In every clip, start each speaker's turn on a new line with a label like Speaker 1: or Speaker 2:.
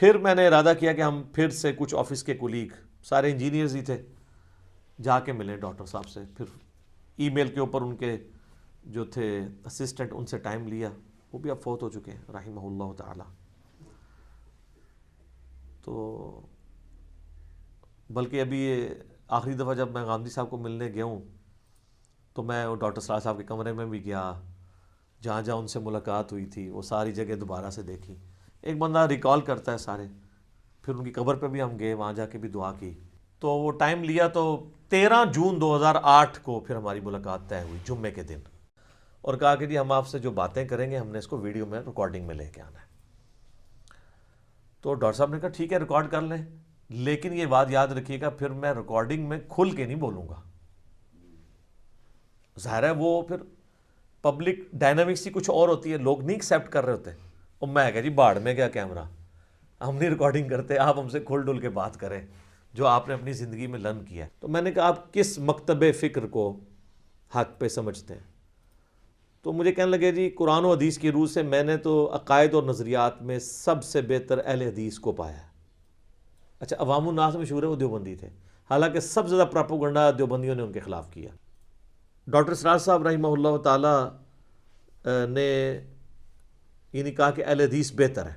Speaker 1: پھر میں نے ارادہ کیا کہ ہم پھر سے کچھ آفس کے کولیگ، سارے انجینئرز ہی تھے، جا کے ملیں ڈاکٹر صاحب سے. پھر ای میل کے اوپر ان کے جو تھے اسسٹنٹ، ان سے ٹائم لیا. وہ بھی اب فوت ہو چکے ہیں رحمہ اللہ تعالی. تو بلکہ ابھی یہ آخری دفعہ جب میں غامدی صاحب کو ملنے گیا ہوں تو میں وہ ڈاکٹر سراج صاحب کے کمرے میں بھی گیا، جہاں جہاں ان سے ملاقات ہوئی تھی وہ ساری جگہ دوبارہ سے دیکھی. ایک بندہ ریکال کرتا ہے سارے. پھر ان کی قبر پہ بھی ہم گئے، وہاں جا کے بھی دعا کی. تو وہ ٹائم لیا تو 13 جون 2008 کو پھر ہماری ملاقات طے ہوئی جمعے کے دن، اور کہا کہ جی ہم آپ سے جو باتیں کریں گے ہم نے اس کو ویڈیو میں ریکارڈنگ میں لے کے آنا ہے. تو ڈاکٹر صاحب نے کہا ٹھیک ہے ریکارڈ کر لیں، لیکن یہ بات یاد رکھیے گا پھر میں ریکارڈنگ میں کھل کے نہیں بولوں گا. ظاہر ہے وہ پھر پبلک ڈائنامکس ہی کچھ اور ہوتی ہے، لوگ نہیں ایکسیپٹ کر رہے ہوتے. اور میں کہا جی باڑ میں کیا کیمرہ، ہم نہیں ریکارڈنگ کرتے، آپ ہم سے کھل ڈل کے بات کریں جو آپ نے اپنی زندگی میں لرن کیا ہے. تو میں نے کہا آپ کس مکتب فکر کو حق پہ سمجھتے ہیں؟ تو مجھے کہنے لگے جی قرآن و حدیث کی روح سے میں نے تو عقائد اور نظریات میں سب سے بہتر اہل حدیث کو پایا ہے. اچھا عوام الناس مشہور ہے وہ دیوبندی تھے، حالانکہ سب سے زیادہ پراپوگنڈا دیوبندیوں نے ان کے خلاف کیا. ڈاکٹر سراج صاحب رحمہ اللہ تعالی نے یعنی کہا کہ اہل حدیث بہتر ہے.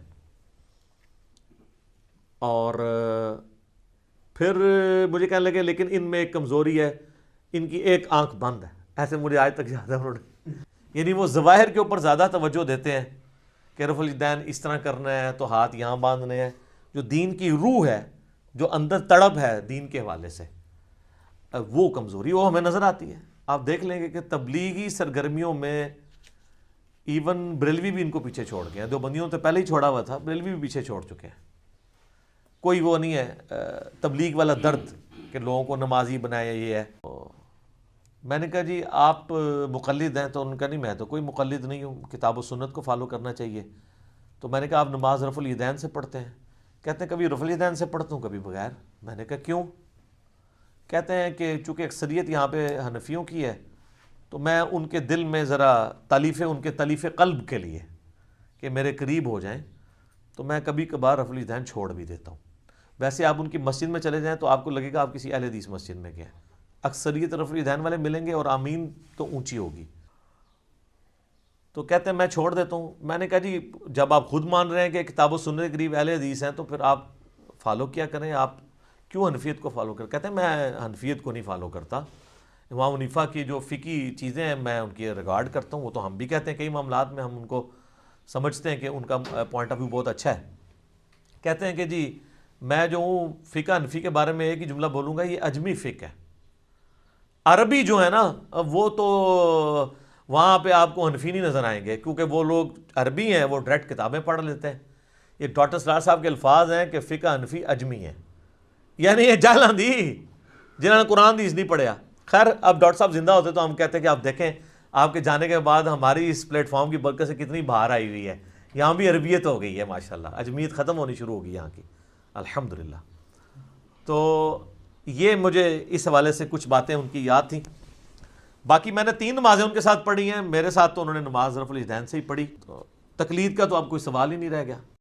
Speaker 1: اور پھر مجھے کہنے لگے لیکن ان میں ایک کمزوری ہے، ان کی ایک آنکھ بند ہے. ایسے مجھے آج تک یاد ہے انہوں نے، یعنی وہ ظواہر کے اوپر زیادہ توجہ دیتے ہیں کہ رفع الیدین اس طرح کرنا ہے تو ہاتھ یہاں باندھنے ہیں. جو دین کی روح ہے، جو اندر تڑپ ہے دین کے حوالے سے، وہ کمزوری وہ ہمیں نظر آتی ہے. آپ دیکھ لیں گے کہ تبلیغی سرگرمیوں میں ایون بریلوی بھی ان کو پیچھے چھوڑ گئے ہیں. دیوبندیوں تو پہلے ہی چھوڑا ہوا تھا، بریلوی بھی پیچھے چھوڑ چکے ہیں. کوئی وہ نہیں ہے تبلیغ والا درد کہ لوگوں کو نمازی بنایا یہ ہے. میں نے کہا جی آپ مقلد ہیں؟ تو ان کا نہیں میں تو کوئی مقلد نہیں ہوں، کتاب و سنت کو فالو کرنا چاہیے. تو میں نے کہا آپ نماز رفع الیدین سے پڑھتے ہیں؟ کہتے ہیں کبھی رفع الیدین سے پڑھتا ہوں کبھی بغیر. میں نے کہا کیوں؟ کہتے ہیں کہ چونکہ اکثریت یہاں پہ حنفیوں کی ہے تو میں ان کے دل میں ذرا ان کے تلیف قلب کے لیے کہ میرے قریب ہو جائیں تو میں کبھی کبھار رفع الیدین چھوڑ بھی دیتا ہوں. ویسے آپ ان کی مسجد میں چلے جائیں تو آپ کو لگے گا آپ کسی اہل حدیث مسجد میں گئے ہیں. اکثریت رفع الیدین والے ملیں گے اور آمین تو اونچی ہوگی. تو کہتے ہیں میں چھوڑ دیتا ہوں. میں نے کہا جی جب آپ خود مان رہے ہیں کہ کتاب و سنت کے قریب اہل حدیث ہیں تو پھر آپ فالو کیا کریں، آپ کیوں حنفیت کو فالو کریں؟ کہتے ہیں میں حنفیت کو نہیں فالو کرتا، امام حنیفہ کی جو فقہی چیزیں ہیں میں ان کی ریگارڈ کرتا ہوں. وہ تو ہم بھی کہتے ہیں کئی معاملات میں ہم ان کو سمجھتے ہیں کہ ان کا پوائنٹ آف ویو بہت اچھا ہے. کہتے ہیں کہ جی میں جو ہوں فقہ حنفی کے بارے میں ایک ہی جملہ بولوں گا، یہ اجمی فقہ ہے. عربی جو ہے نا وہ تو وہاں پہ آپ کو حنفی نہیں نظر آئیں گے کیونکہ وہ لوگ عربی ہیں، وہ ڈائریکٹ کتابیں پڑھ لیتے ہیں. یہ ڈاکٹر سراج صاحب کے الفاظ ہیں کہ فقہ حنفی اجمی ہے، یعنی یہ جہلاں دی جنہوں نے قرآن حدیث نہیں پڑھیا. خیر اب ڈاکٹر صاحب زندہ ہوتے تو ہم کہتے ہیں کہ آپ دیکھیں آپ کے جانے کے بعد ہماری اس پلیٹ فارم کی برکت سے کتنی بہار آئی ہوئی ہے، یہاں بھی عربیت ہو گئی ہے ماشاءاللہ، اجمیت ختم ہونی شروع ہوگی یہاں کی الحمدللہ. تو یہ مجھے اس حوالے سے کچھ باتیں ان کی یاد تھیں. باقی میں نے 3 نمازیں ان کے ساتھ پڑھی ہیں، میرے ساتھ تو انہوں نے نماز رفع الیدین سے ہی پڑھی. تو تقلید کا تو اب کوئی سوال ہی نہیں رہ گیا.